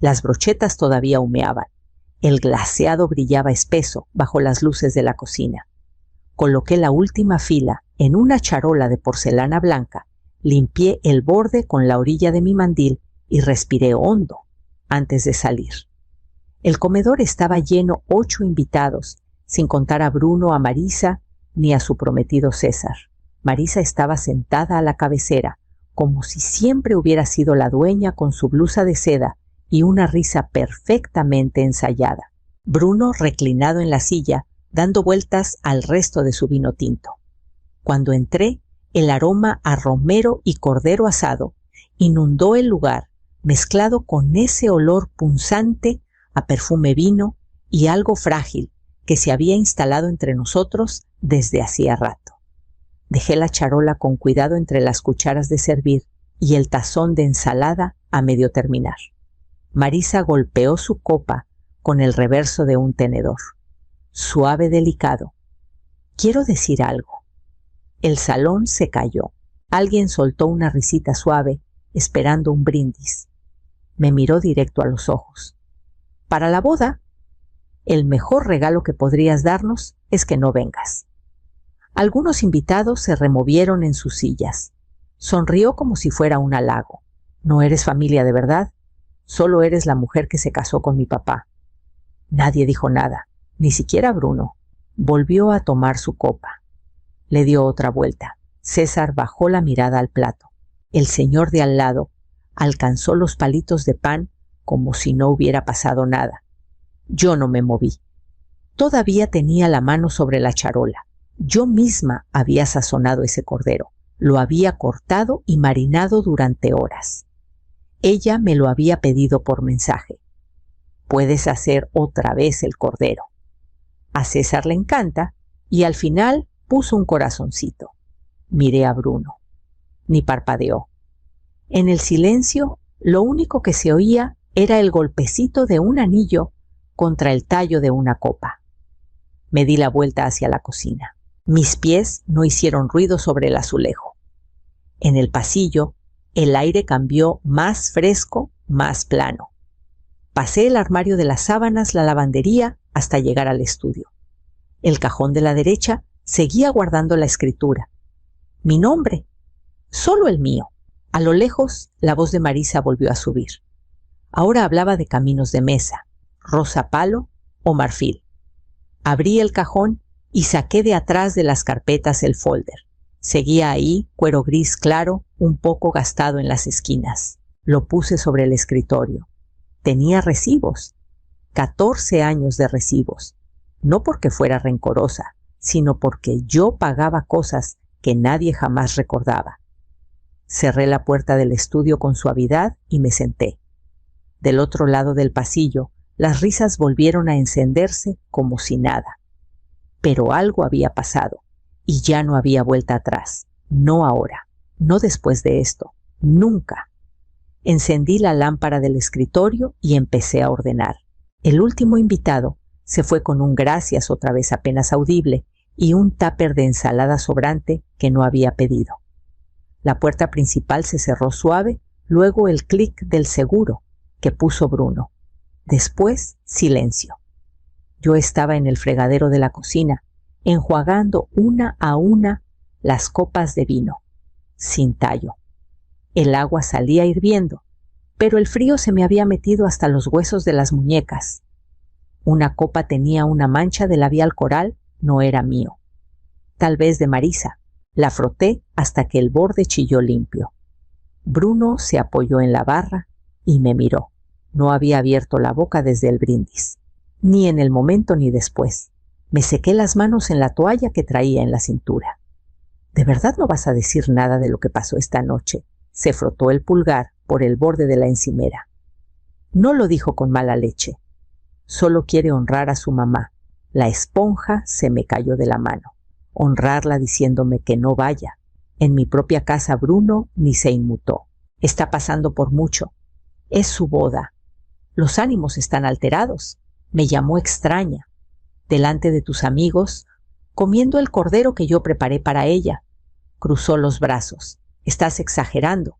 Las brochetas todavía humeaban. El glaseado brillaba espeso bajo las luces de la cocina. Coloqué la última fila en una charola de porcelana blanca, limpié el borde con la orilla de mi mandil y respiré hondo antes de salir. El comedor estaba lleno 8 invitados, sin contar a Bruno, a Marisa ni a su prometido César. Marisa estaba sentada a la cabecera, como si siempre hubiera sido la dueña, con su blusa de seda y una risa perfectamente ensayada. Bruno reclinado en la silla, dando vueltas al resto de su vino tinto. Cuando entré, el aroma a romero y cordero asado inundó el lugar, mezclado con ese olor punzante a perfume vino y algo frágil que se había instalado entre nosotros desde hacía rato. Dejé la charola con cuidado entre las cucharas de servir y el tazón de ensalada a medio terminar. Marisa golpeó su copa con el reverso de un tenedor. Suave, delicado. Quiero decir algo. El salón se calló. Alguien soltó una risita suave, esperando un brindis. Me miró directo a los ojos. Para la boda, el mejor regalo que podrías darnos es que no vengas. Algunos invitados se removieron en sus sillas. Sonrió como si fuera un halago. No eres familia de verdad. Solo eres la mujer que se casó con mi papá. Nadie dijo nada, ni siquiera Bruno. Volvió a tomar su copa. Le dio otra vuelta. César bajó la mirada al plato. El señor de al lado alcanzó los palitos de pan como si no hubiera pasado nada. Yo no me moví. Todavía tenía la mano sobre la charola. Yo misma había sazonado ese cordero. Lo había cortado y marinado durante horas. Ella me lo había pedido por mensaje. Puedes hacer otra vez el cordero. A César le encanta y al final puso un corazoncito. Miré a Bruno. Ni parpadeó. En el silencio, lo único que se oía era el golpecito de un anillo contra el tallo de una copa. Me di la vuelta hacia la cocina. Mis pies no hicieron ruido sobre el azulejo. En el pasillo, el aire cambió más fresco, más plano. Pasé el armario de las sábanas, la lavandería, hasta llegar al estudio. El cajón de la derecha seguía guardando la escritura. Mi nombre, solo el mío. A lo lejos, la voz de Marisa volvió a subir. Ahora hablaba de caminos de mesa, rosa palo o marfil. Abrí el cajón y saqué de atrás de las carpetas el folder. Seguía ahí, cuero gris claro, un poco gastado en las esquinas. Lo puse sobre el escritorio. Tenía recibos. 14 años de recibos. No porque fuera rencorosa, sino porque yo pagaba cosas que nadie jamás recordaba. Cerré la puerta del estudio con suavidad y me senté. Del otro lado del pasillo, las risas volvieron a encenderse como si nada. Pero algo había pasado y ya no había vuelta atrás. No ahora, no después de esto, nunca. Encendí la lámpara del escritorio y empecé a ordenar. El último invitado se fue con un gracias otra vez apenas audible y un tupper de ensalada sobrante que no había pedido. La puerta principal se cerró suave, luego el clic del seguro que puso Bruno. Después, silencio. Yo estaba en el fregadero de la cocina, enjuagando una a una las copas de vino, sin tallo. El agua salía hirviendo, pero el frío se me había metido hasta los huesos de las muñecas. Una copa tenía una mancha de labial coral, no era mío. Tal vez de Marisa. La froté hasta que el borde chilló limpio. Bruno se apoyó en la barra y me miró. No había abierto la boca desde el brindis, ni en el momento ni después. Me sequé las manos en la toalla que traía en la cintura. ¿De verdad no vas a decir nada de lo que pasó esta noche? Se frotó el pulgar por el borde de la encimera. No lo dijo con mala leche. Solo quiere honrar a su mamá. La esponja se me cayó de la mano. Honrarla diciéndome que no vaya. En mi propia casa Bruno ni se inmutó. Está pasando por mucho. Es su boda. Los ánimos están alterados. Me llamó extraña. Delante de tus amigos, comiendo el cordero que yo preparé para ella. Cruzó los brazos. Estás exagerando.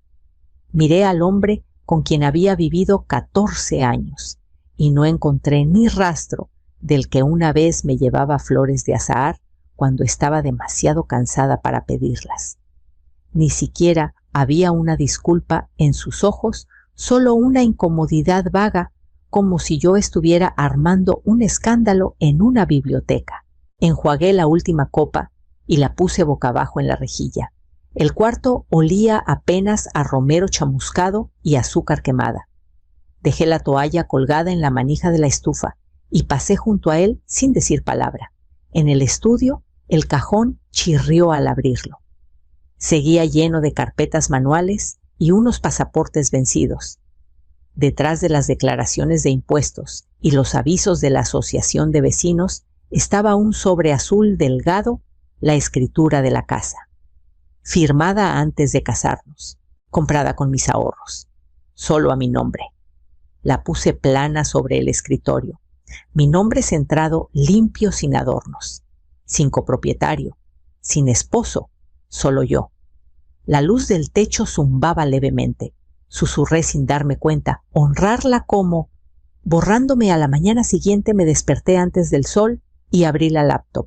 Miré al hombre con quien había vivido 14 años, y no encontré ni rastro del que una vez me llevaba flores de azahar cuando estaba demasiado cansada para pedirlas. Ni siquiera había una disculpa en sus ojos, solo una incomodidad vaga, como si yo estuviera armando un escándalo en una biblioteca. Enjuagué la última copa y la puse boca abajo en la rejilla. El cuarto olía apenas a romero chamuscado y azúcar quemada. Dejé la toalla colgada en la manija de la estufa y pasé junto a él sin decir palabra. En el estudio, el cajón chirrió al abrirlo. Seguía lleno de carpetas manuales y unos pasaportes vencidos. Detrás de las declaraciones de impuestos y los avisos de la asociación de vecinos estaba un sobre azul delgado, la escritura de la casa. Firmada antes de casarnos, comprada con mis ahorros, solo a mi nombre. La puse plana sobre el escritorio, mi nombre centrado limpio sin adornos, sin copropietario, sin esposo, solo yo. La luz del techo zumbaba levemente. Susurré sin darme cuenta, honrarla como... Borrándome a la mañana siguiente me desperté antes del sol y abrí la laptop.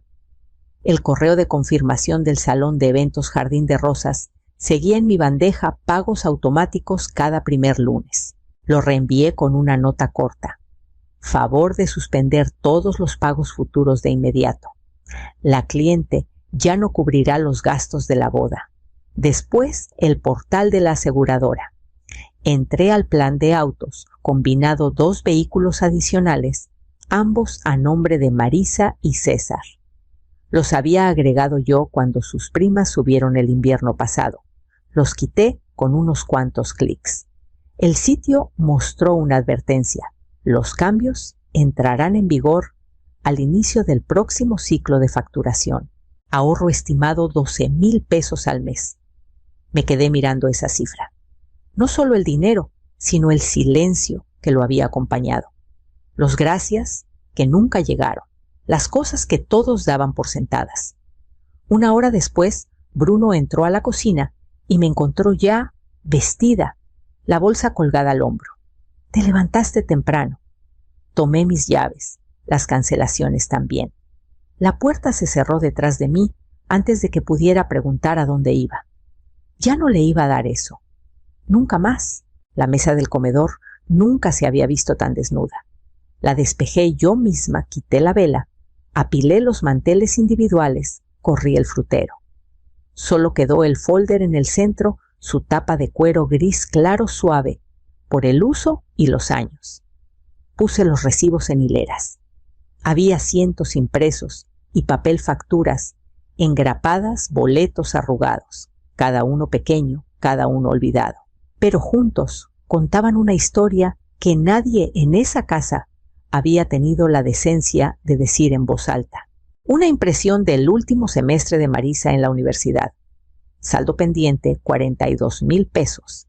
El correo de confirmación del salón de eventos Jardín de Rosas seguía en mi bandeja pagos automáticos cada primer lunes. Lo reenvié con una nota corta. Favor de suspender todos los pagos futuros de inmediato. La cliente ya no cubrirá los gastos de la boda. Después, el portal de la aseguradora. Entré al plan de autos, combinado 2 vehículos adicionales, ambos a nombre de Marisa y César. Los había agregado yo cuando sus primas subieron el invierno pasado. Los quité con unos cuantos clics. El sitio mostró una advertencia. Los cambios entrarán en vigor al inicio del próximo ciclo de facturación. Ahorro estimado 12,000 pesos al mes. Me quedé mirando esa cifra. No solo el dinero, sino el silencio que lo había acompañado. Los gracias que nunca llegaron. Las cosas que todos daban por sentadas. Una hora después, Bruno entró a la cocina y me encontró ya vestida, la bolsa colgada al hombro. Te levantaste temprano. Tomé mis llaves, las cancelaciones también. La puerta se cerró detrás de mí antes de que pudiera preguntar a dónde iba. Ya no le iba a dar eso. Nunca más. La mesa del comedor nunca se había visto tan desnuda. La despejé yo misma, quité la vela, apilé los manteles individuales, corrí el frutero. Solo quedó el folder en el centro, su tapa de cuero gris claro suave, por el uso y los años. Puse los recibos en hileras. Había cientos impresos y papel facturas, engrapadas boletos arrugados, cada uno pequeño, cada uno olvidado. Pero juntos contaban una historia que nadie en esa casa había tenido la decencia de decir en voz alta. Una impresión del último semestre de Marisa en la universidad. Saldo pendiente, 42,000 pesos.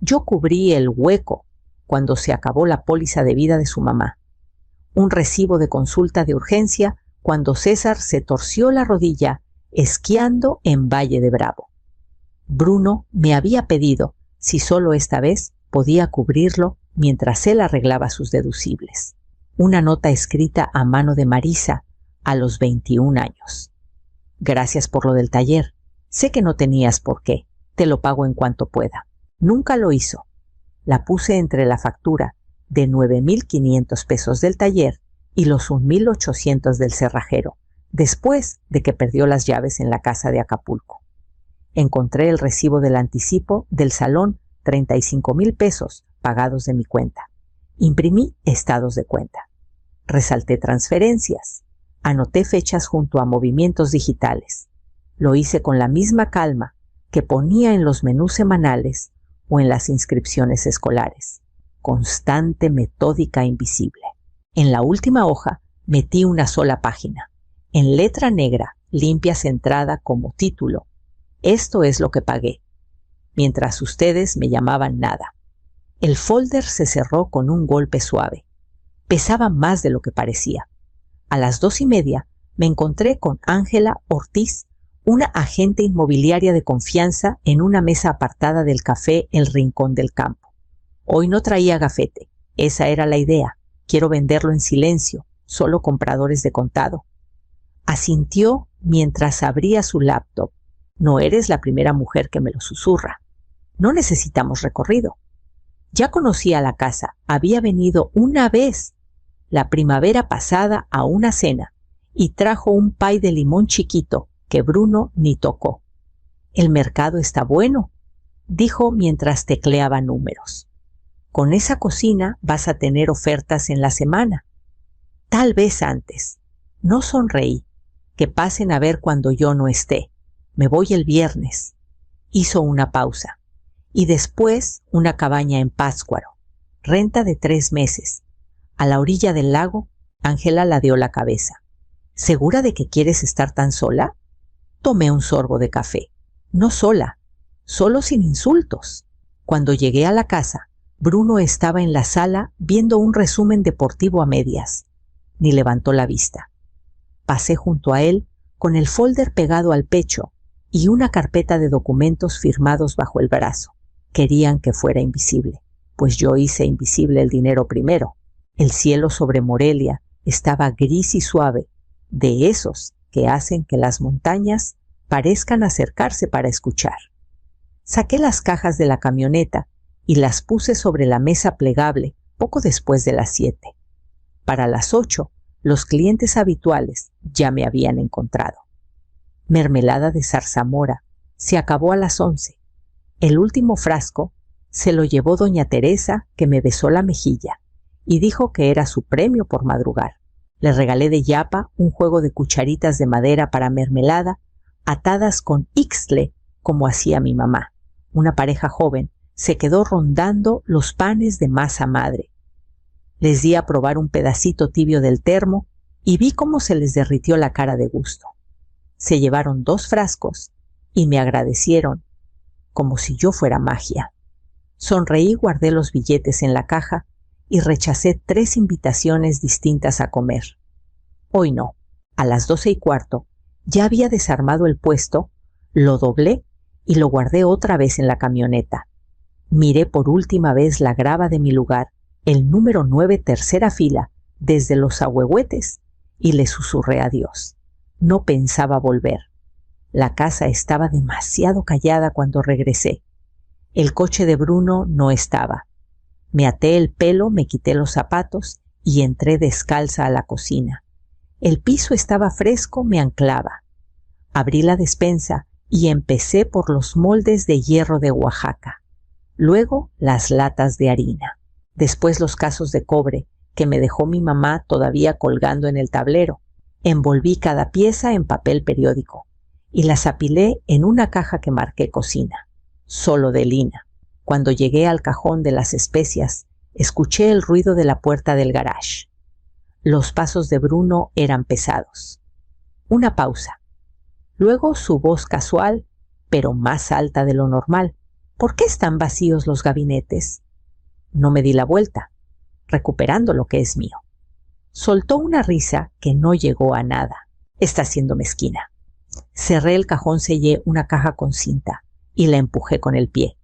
Yo cubrí el hueco cuando se acabó la póliza de vida de su mamá. Un recibo de consulta de urgencia cuando César se torció la rodilla esquiando en Valle de Bravo. Bruno me había pedido si solo esta vez podía cubrirlo mientras él arreglaba sus deducibles. Una nota escrita a mano de Marisa a los 21 años. Gracias por lo del taller. Sé que no tenías por qué. Te lo pago en cuanto pueda. Nunca lo hizo. La puse entre la factura de 9,500 pesos del taller y los 1,800 del cerrajero, después de que perdió las llaves en la casa de Acapulco. Encontré el recibo del anticipo del salón, 35,000 pesos pagados de mi cuenta. Imprimí estados de cuenta. Resalté transferencias. Anoté fechas junto a movimientos digitales. Lo hice con la misma calma que ponía en los menús semanales o en las inscripciones escolares. Constante, metódica, invisible. En la última hoja metí una sola página. En letra negra, limpia centrada como título. Esto es lo que pagué. Mientras ustedes me llamaban nada. El folder se cerró con un golpe suave. Pesaba más de lo que parecía. A las 2:30 me encontré con Ángela Ortiz, una agente inmobiliaria de confianza, en una mesa apartada del café El Rincón del Campo. Hoy no traía gafete. Esa era la idea. Quiero venderlo en silencio, solo compradores de contado. Asintió mientras abría su laptop. No eres la primera mujer que me lo susurra. No necesitamos recorrido. Ya conocía la casa. Había venido una vez la primavera pasada a una cena y trajo un pay de limón chiquito que Bruno ni tocó. El mercado está bueno, dijo mientras tecleaba números. Con esa cocina vas a tener ofertas en la semana. Tal vez antes. No sonreí. Que pasen a ver cuando yo no esté. Me voy el viernes. Hizo una pausa. Y después una cabaña en Pátzcuaro. Renta de 3 meses. A la orilla del lago, Ángela ladeó la cabeza. ¿Segura de que quieres estar tan sola? Tomé un sorbo de café. No sola, solo sin insultos. Cuando llegué a la casa, Bruno estaba en la sala viendo un resumen deportivo a medias. Ni levantó la vista. Pasé junto a él con el folder pegado al pecho y una carpeta de documentos firmados bajo el brazo. Querían que fuera invisible, pues yo hice invisible el dinero primero. El cielo sobre Morelia estaba gris y suave, de esos que hacen que las montañas parezcan acercarse para escuchar. Saqué las cajas de la camioneta y las puse sobre la mesa plegable poco después de las 7. Para las 8, los clientes habituales ya me habían encontrado. Mermelada de zarzamora se acabó a las 11. El último frasco se lo llevó doña Teresa, que me besó la mejilla y dijo que era su premio por madrugar. Le regalé de yapa un juego de cucharitas de madera para mermelada atadas con ixtle como hacía mi mamá. Una pareja joven se quedó rondando los panes de masa madre. Les di a probar un pedacito tibio del termo y vi cómo se les derritió la cara de gusto. Se llevaron 2 frascos y me agradecieron como si yo fuera magia. Sonreí, guardé los billetes en la caja y rechacé 3 invitaciones distintas a comer. Hoy no. A las 12:15 ya había desarmado el puesto, lo doblé y lo guardé otra vez en la camioneta. Miré por última vez la grava de mi lugar, el número 9, tercera fila, desde los ahuehuetes, y le susurré adiós. No pensaba volver. La casa estaba demasiado callada cuando regresé. El coche de Bruno no estaba. Me até el pelo, me quité los zapatos y entré descalza a la cocina. El piso estaba fresco, me anclaba. Abrí la despensa y empecé por los moldes de hierro de Oaxaca. Luego las latas de harina. Después los casos de cobre que me dejó mi mamá todavía colgando en el tablero. Envolví cada pieza en papel periódico y las apilé en una caja que marqué cocina, solo de lina. Cuando llegué al cajón de las especias, escuché el ruido de la puerta del garage. Los pasos de Bruno eran pesados. Una pausa. Luego su voz casual, pero más alta de lo normal. ¿Por qué están vacíos los gabinetes? No me di la vuelta, recuperando lo que es mío. Soltó una risa que no llegó a nada. Está siendo mezquina. Cerré el cajón, sellé una caja con cinta y la empujé con el pie.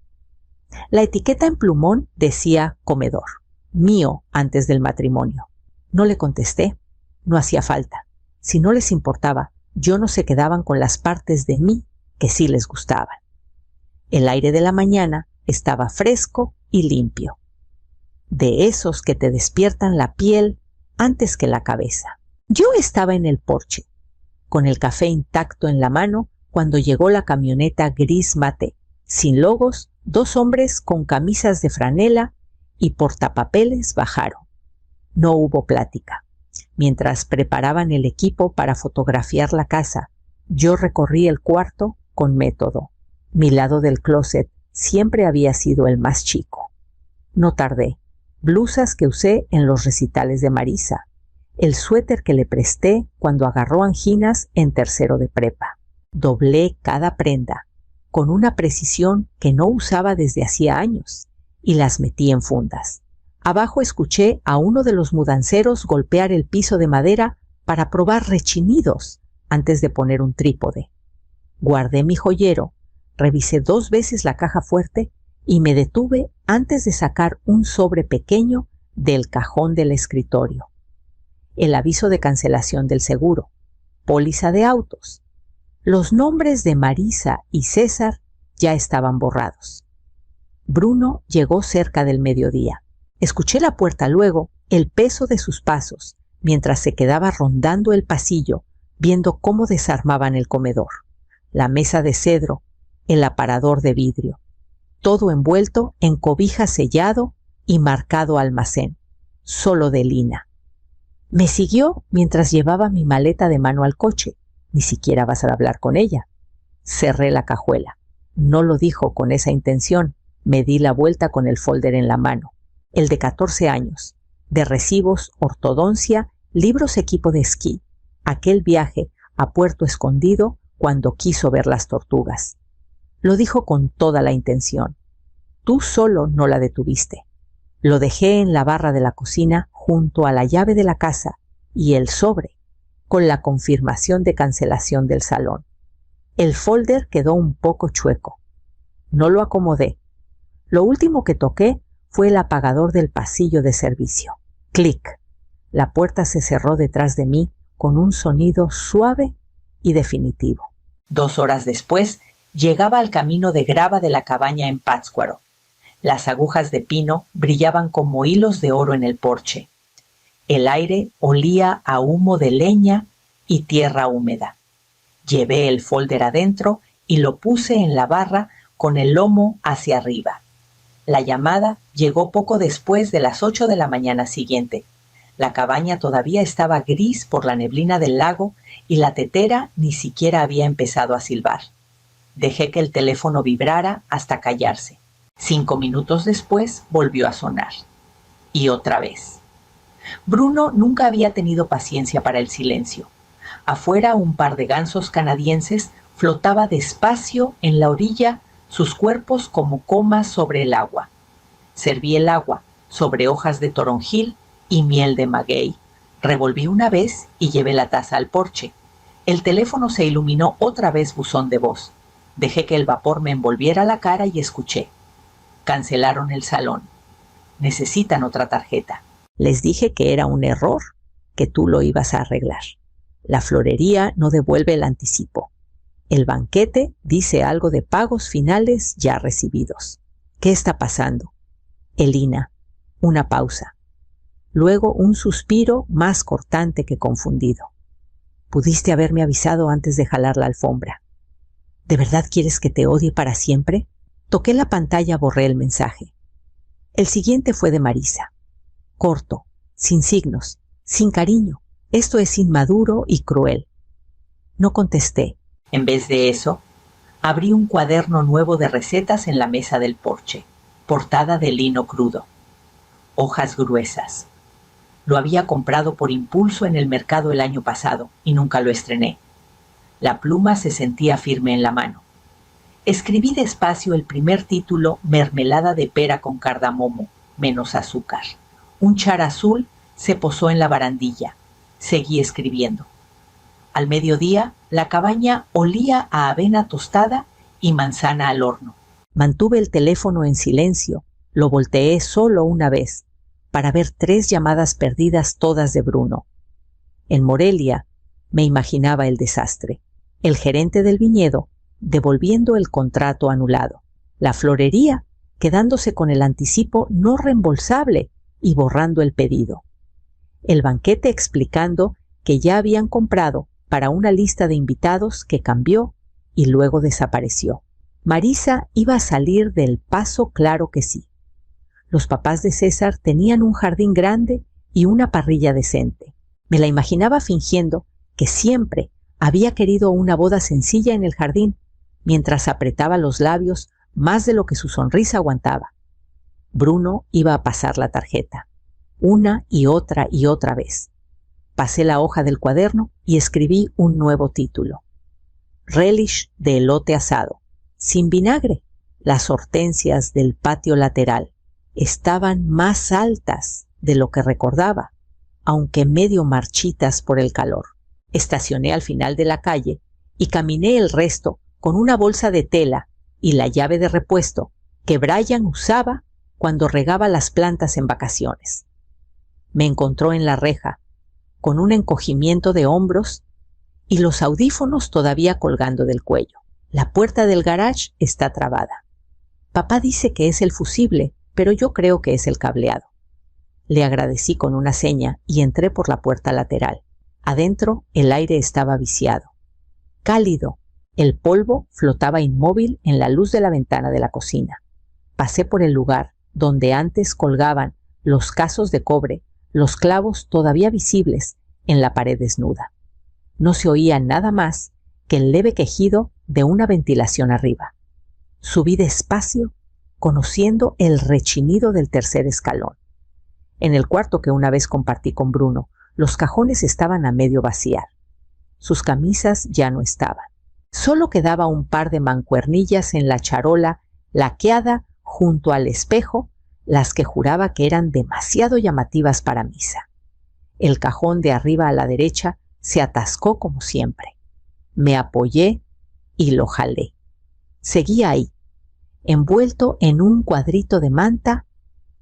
La etiqueta en plumón decía comedor, mío antes del matrimonio. No le contesté, no hacía falta. Si no les importaba, yo no se quedaban con las partes de mí que sí les gustaban. El aire de la mañana estaba fresco y limpio. De esos que te despiertan la piel antes que la cabeza. Yo estaba en el porche, con el café intacto en la mano, cuando llegó la camioneta gris mate, sin logos, 2 hombres con camisas de franela y portapapeles bajaron. No hubo plática. Mientras preparaban el equipo para fotografiar la casa, yo recorrí el cuarto con método. Mi lado del closet siempre había sido el más chico. No tardé. Blusas que usé en los recitales de Marisa. El suéter que le presté cuando agarró anginas en tercero de prepa. Doblé cada prenda, con una precisión que no usaba desde hacía años, y las metí en fundas. Abajo escuché a uno de los mudanceros golpear el piso de madera para probar rechinidos antes de poner un trípode. Guardé mi joyero, revisé 2 veces la caja fuerte y me detuve antes de sacar un sobre pequeño del cajón del escritorio. El aviso de cancelación del seguro, póliza de autos. Los nombres de Marisa y César ya estaban borrados. Bruno llegó cerca del mediodía. Escuché la puerta luego, el peso de sus pasos, mientras se quedaba rondando el pasillo, viendo cómo desarmaban el comedor, la mesa de cedro, el aparador de vidrio, todo envuelto en cobija sellado y marcado almacén, solo de lina. Me siguió mientras llevaba mi maleta de mano al coche. Ni siquiera vas a hablar con ella. Cerré la cajuela. No lo dijo con esa intención. Me di la vuelta con el folder en la mano. El de 14 años. De recibos, ortodoncia, libros equipo de esquí. Aquel viaje a Puerto Escondido cuando quiso ver las tortugas. Lo dijo con toda la intención. Tú solo no la detuviste. Lo dejé en la barra de la cocina junto a la llave de la casa y el sobre, con la confirmación de cancelación del salón. El folder quedó un poco chueco. No lo acomodé. Lo último que toqué fue el apagador del pasillo de servicio. Clic. La puerta se cerró detrás de mí con un sonido suave y definitivo. 2 horas después, llegaba al camino de grava de la cabaña en Pátzcuaro. Las agujas de pino brillaban como hilos de oro en el porche. El aire olía a humo de leña y tierra húmeda. Llevé el folder adentro y lo puse en la barra con el lomo hacia arriba. La llamada llegó poco después de las 8 de la mañana siguiente. La cabaña todavía estaba gris por la neblina del lago y la tetera ni siquiera había empezado a silbar. Dejé que el teléfono vibrara hasta callarse. 5 minutos después volvió a sonar. Y otra vez. Bruno nunca había tenido paciencia para el silencio. Afuera un par de gansos canadienses flotaba despacio en la orilla, sus cuerpos como comas sobre el agua. Serví el agua sobre hojas de toronjil y miel de maguey. Revolví una vez y llevé la taza al porche. El teléfono se iluminó otra vez buzón de voz. Dejé que el vapor me envolviera la cara y escuché. Cancelaron el salón. Necesitan otra tarjeta. Les dije que era un error, que tú lo ibas a arreglar. La florería no devuelve el anticipo. El banquete dice algo de pagos finales ya recibidos. ¿Qué está pasando? Elina. Una pausa. Luego un suspiro más cortante que confundido. Pudiste haberme avisado antes de jalar la alfombra. ¿De verdad quieres que te odie para siempre? Toqué la pantalla, borré el mensaje. El siguiente fue de Marisa. Corto, sin signos, sin cariño. Esto es inmaduro y cruel. No contesté. En vez de eso, abrí un cuaderno nuevo de recetas en la mesa del porche, portada de lino crudo. Hojas gruesas. Lo había comprado por impulso en el mercado el año pasado y nunca lo estrené. La pluma se sentía firme en la mano. Escribí despacio el primer título, mermelada de pera con cardamomo, menos azúcar. Un char azul se posó en la barandilla. Seguí escribiendo. Al mediodía, la cabaña olía a avena tostada y manzana al horno. Mantuve el teléfono en silencio, lo volteé solo una vez, para ver 3 llamadas perdidas todas de Bruno. En Morelia me imaginaba el desastre. El gerente del viñedo devolviendo el contrato anulado. La florería quedándose con el anticipo no reembolsable y borrando el pedido. El banquete explicando que ya habían comprado para una lista de invitados que cambió y luego desapareció. Marisa iba a salir del paso, claro que sí. Los papás de César tenían un jardín grande y una parrilla decente. Me la imaginaba fingiendo que siempre había querido una boda sencilla en el jardín, mientras apretaba los labios más de lo que su sonrisa aguantaba. Bruno iba a pasar la tarjeta, una y otra vez. Pasé la hoja del cuaderno y escribí un nuevo título. Relish de elote asado, sin vinagre. Las hortensias del patio lateral estaban más altas de lo que recordaba, aunque medio marchitas por el calor. Estacioné al final de la calle y caminé el resto con una bolsa de tela y la llave de repuesto que Brian usaba cuando regaba las plantas en vacaciones. Me encontró en la reja, con un encogimiento de hombros y los audífonos todavía colgando del cuello. La puerta del garage está trabada. Papá dice que es el fusible, pero yo creo que es el cableado. Le agradecí con una seña y entré por la puerta lateral. Adentro el aire estaba viciado. Cálido, el polvo flotaba inmóvil en la luz de la ventana de la cocina. Pasé por el lugar donde antes colgaban los casos de cobre, los clavos todavía visibles en la pared desnuda. No se oía nada más que el leve quejido de una ventilación arriba. Subí despacio, conociendo el rechinido del tercer escalón. En el cuarto que una vez compartí con Bruno, los cajones estaban a medio vaciar. Sus camisas ya no estaban. Solo quedaba un par de mancuernillas en la charola laqueada junto al espejo, las que juraba que eran demasiado llamativas para misa. El cajón de arriba a la derecha se atascó como siempre. Me apoyé y lo jalé. Seguía ahí, envuelto en un cuadrito de manta,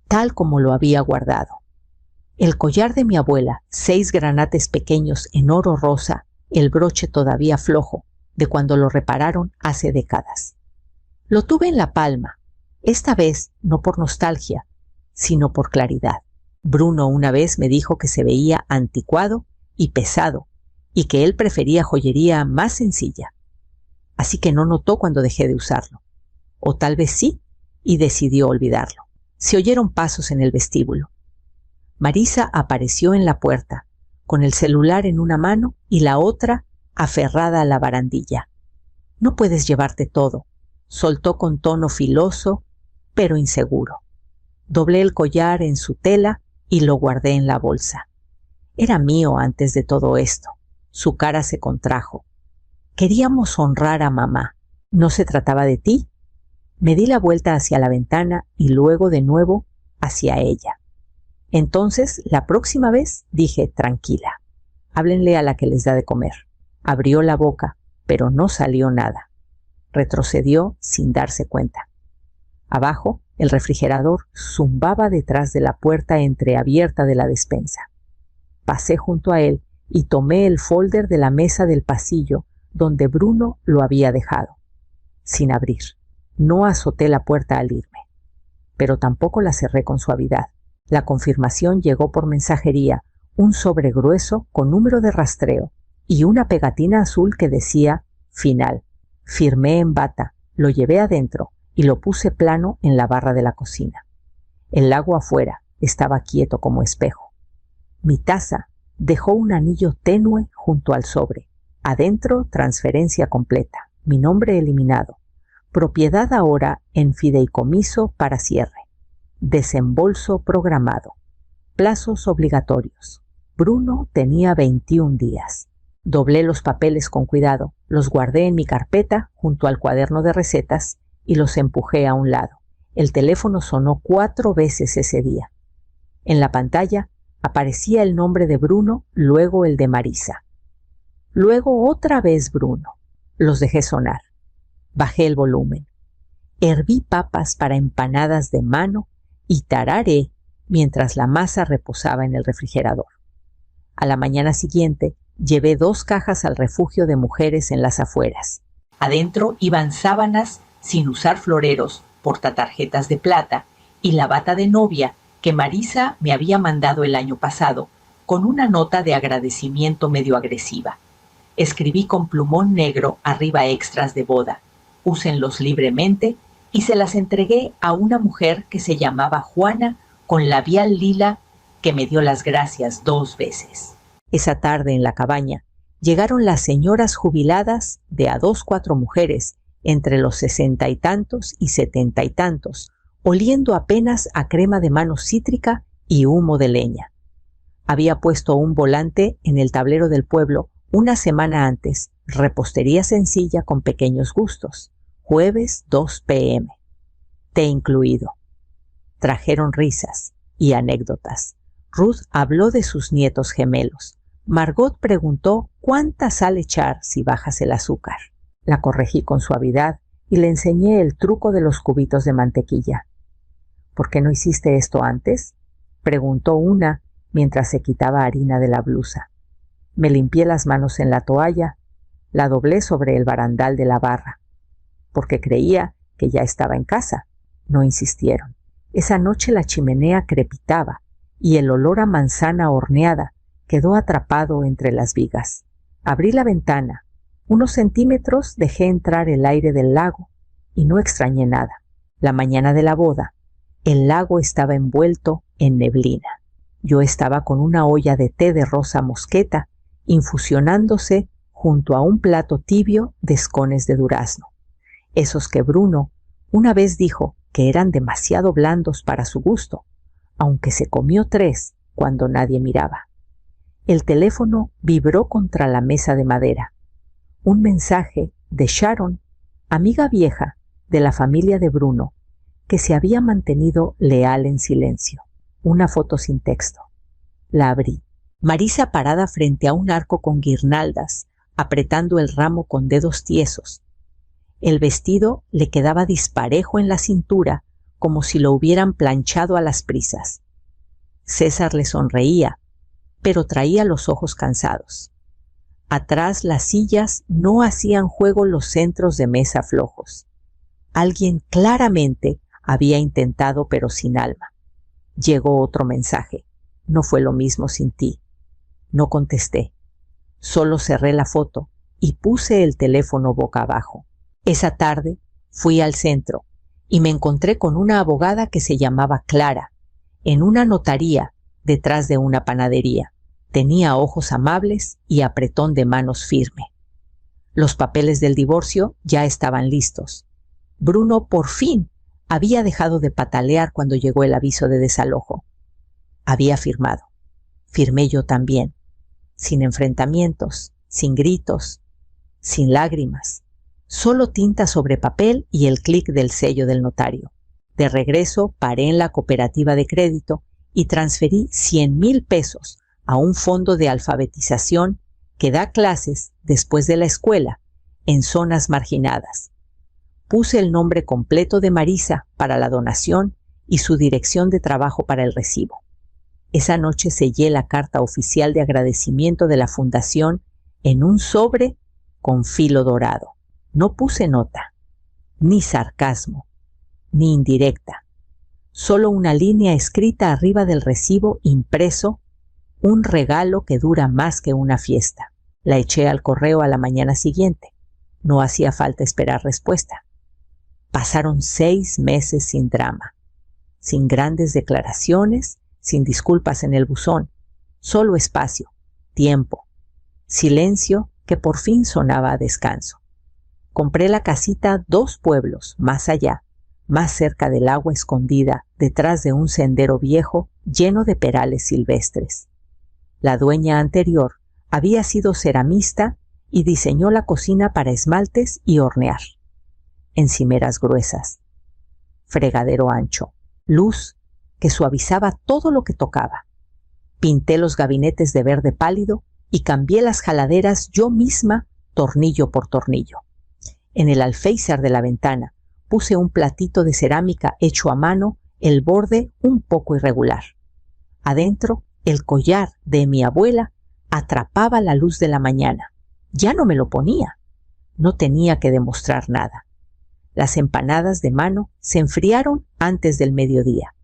tal como lo había guardado. El collar de mi abuela, 6 granates pequeños en oro rosa, el broche todavía flojo, de cuando lo repararon hace décadas. Lo tuve en la palma, esta vez no por nostalgia, sino por claridad. Bruno una vez me dijo que se veía anticuado y pesado, y que él prefería joyería más sencilla. Así que no notó cuando dejé de usarlo. O tal vez sí, y decidió olvidarlo. Se oyeron pasos en el vestíbulo. Marisa apareció en la puerta, con el celular en una mano y la otra aferrada a la barandilla. «No puedes llevarte todo», soltó con tono filoso, pero inseguro. Doblé el collar en su tela y lo guardé en la bolsa. Era mío antes de todo esto. Su cara se contrajo. Queríamos honrar a mamá. ¿No se trataba de ti? Me di la vuelta hacia la ventana y luego de nuevo hacia ella. Entonces, la próxima vez, dije tranquila. Háblenle a la que les da de comer. Abrió la boca, pero no salió nada. Retrocedió sin darse cuenta. Abajo, el refrigerador zumbaba detrás de la puerta entreabierta de la despensa. Pasé junto a él y tomé el folder de la mesa del pasillo donde Bruno lo había dejado. Sin abrir. No azoté la puerta al irme, pero tampoco la cerré con suavidad. La confirmación llegó por mensajería, un sobre grueso con número de rastreo y una pegatina azul que decía «Final». Firmé en bata, lo llevé adentro y lo puse plano en la barra de la cocina. El lago afuera estaba quieto como espejo. Mi taza dejó un anillo tenue junto al sobre. Adentro, transferencia completa, mi nombre eliminado. Propiedad ahora en fideicomiso para cierre. Desembolso programado. Plazos obligatorios. Bruno tenía 21 días. Doblé los papeles con cuidado, los guardé en mi carpeta junto al cuaderno de recetas y los empujé a un lado. El teléfono sonó 4 veces ese día. En la pantalla aparecía el nombre de Bruno, luego el de Marisa. Luego otra vez Bruno. Los dejé sonar. Bajé el volumen. Herví papas para empanadas de mano y tararé mientras la masa reposaba en el refrigerador. A la mañana siguiente llevé 2 cajas al refugio de mujeres en las afueras. Adentro iban sábanas sin usar floreros, portatarjetas de plata y la bata de novia que Marisa me había mandado el año pasado, con una nota de agradecimiento medio agresiva. Escribí con plumón negro arriba extras de boda. Úsenlos libremente y se las entregué a una mujer que se llamaba Juana con labial lila que me dio las gracias 2 veces. Esa tarde en la cabaña llegaron las señoras jubiladas de a 2-4 mujeres entre los 60 y tantos y 70 y tantos, oliendo apenas a crema de mano cítrica y humo de leña. Había puesto un volante en el tablero del pueblo una semana antes, repostería sencilla con pequeños gustos, jueves 2 p.m., té incluido. Trajeron risas y anécdotas. Ruth habló de sus nietos gemelos. Margot preguntó cuánta sal echar si bajas el azúcar. La corregí con suavidad y le enseñé el truco de los cubitos de mantequilla. ¿Por qué no hiciste esto antes?, preguntó una mientras se quitaba harina de la blusa. Me limpié las manos en la toalla, la doblé sobre el barandal de la barra, porque creía que ya estaba en casa. No insistieron. Esa noche la chimenea crepitaba y el olor a manzana horneada quedó atrapado entre las vigas. Abrí la ventana. Unos centímetros dejé entrar el aire del lago y no extrañé nada. La mañana de la boda, el lago estaba envuelto en neblina. Yo estaba con una olla de té de rosa mosqueta infusionándose junto a un plato tibio de escones de durazno, esos que Bruno una vez dijo que eran demasiado blandos para su gusto, aunque se comió 3 cuando nadie miraba. El teléfono vibró contra la mesa de madera. Un mensaje de Sharon, amiga vieja de la familia de Bruno, que se había mantenido leal en silencio. Una foto sin texto. La abrí. Marisa parada frente a un arco con guirnaldas, apretando el ramo con dedos tiesos. El vestido le quedaba disparejo en la cintura, como si lo hubieran planchado a las prisas. César le sonreía, pero traía los ojos cansados. Atrás las sillas no hacían juego los centros de mesa flojos. Alguien claramente había intentado, pero sin alma. Llegó otro mensaje. No fue lo mismo sin ti. No contesté. Solo cerré la foto y puse el teléfono boca abajo. Esa tarde fui al centro y me encontré con una abogada que se llamaba Clara, en una notaría detrás de una panadería. Tenía ojos amables y apretón de manos firme. Los papeles del divorcio ya estaban listos. Bruno por fin había dejado de patalear cuando llegó el aviso de desalojo. Había firmado. Firmé yo también. Sin enfrentamientos, sin gritos, sin lágrimas. Solo tinta sobre papel y el clic del sello del notario. De regreso paré en la cooperativa de crédito y transferí 100,000 pesos a un fondo de alfabetización que da clases después de la escuela en zonas marginadas. Puse el nombre completo de Marisa para la donación y su dirección de trabajo para el recibo. Esa noche sellé la carta oficial de agradecimiento de la fundación en un sobre con filo dorado. No puse nota, ni sarcasmo, ni indirecta. Solo una línea escrita arriba del recibo impreso: un regalo que dura más que una fiesta. La eché al correo a la mañana siguiente. No hacía falta esperar respuesta. Pasaron 6 meses sin drama, sin grandes declaraciones, sin disculpas en el buzón, solo espacio, tiempo, silencio que por fin sonaba a descanso. Compré la casita 2 pueblos más allá, más cerca del agua escondida, detrás de un sendero viejo lleno de perales silvestres. La dueña anterior había sido ceramista y diseñó la cocina para esmaltes y hornear. Encimeras gruesas, fregadero ancho, luz que suavizaba todo lo que tocaba. Pinté los gabinetes de verde pálido y cambié las jaladeras yo misma, tornillo por tornillo. En el alféizar de la ventana puse un platito de cerámica hecho a mano, el borde un poco irregular. Adentro, el collar de mi abuela atrapaba la luz de la mañana. Ya no me lo ponía. No tenía que demostrar nada. Las empanadas de mano se enfriaron antes del mediodía.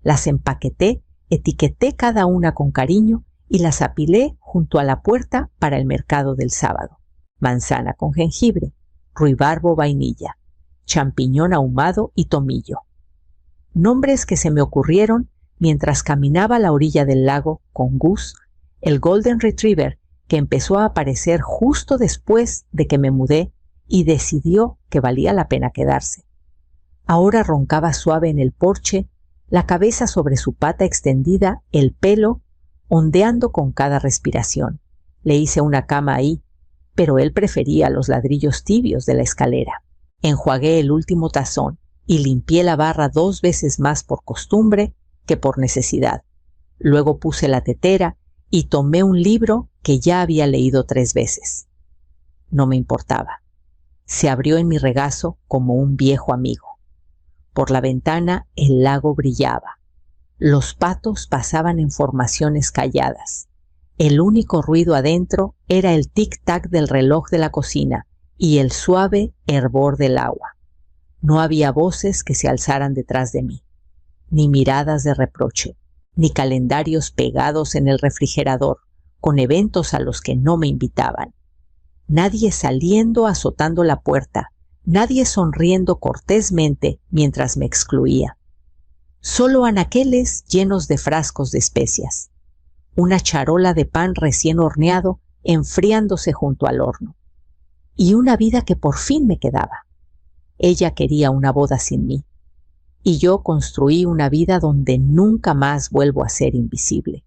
Las empaqueté, etiqueté cada una con cariño y las apilé junto a la puerta para el mercado del sábado. Manzana con jengibre, ruibarbo vainilla, champiñón ahumado y tomillo. Nombres que se me ocurrieron mientras caminaba a la orilla del lago con Gus, el Golden Retriever que empezó a aparecer justo después de que me mudé y decidió que valía la pena quedarse. Ahora roncaba suave en el porche, la cabeza sobre su pata extendida, el pelo ondeando con cada respiración. Le hice una cama ahí, pero él prefería los ladrillos tibios de la escalera. Enjuagué el último tazón y limpié la barra 2 veces más por costumbre que por necesidad. Luego puse la tetera y tomé un libro que ya había leído 3 veces. No me importaba. Se abrió en mi regazo como un viejo amigo. Por la ventana el lago brillaba. Los patos pasaban en formaciones calladas. El único ruido adentro era el tic-tac del reloj de la cocina y el suave hervor del agua. No había voces que se alzaran detrás de mí, ni miradas de reproche, ni calendarios pegados en el refrigerador con eventos a los que no me invitaban. Nadie saliendo azotando la puerta, nadie sonriendo cortésmente mientras me excluía. Solo anaqueles llenos de frascos de especias. Una charola de pan recién horneado enfriándose junto al horno. Y una vida que por fin me quedaba. Ella quería una boda sin mí. Y yo construí una vida donde nunca más vuelvo a ser invisible.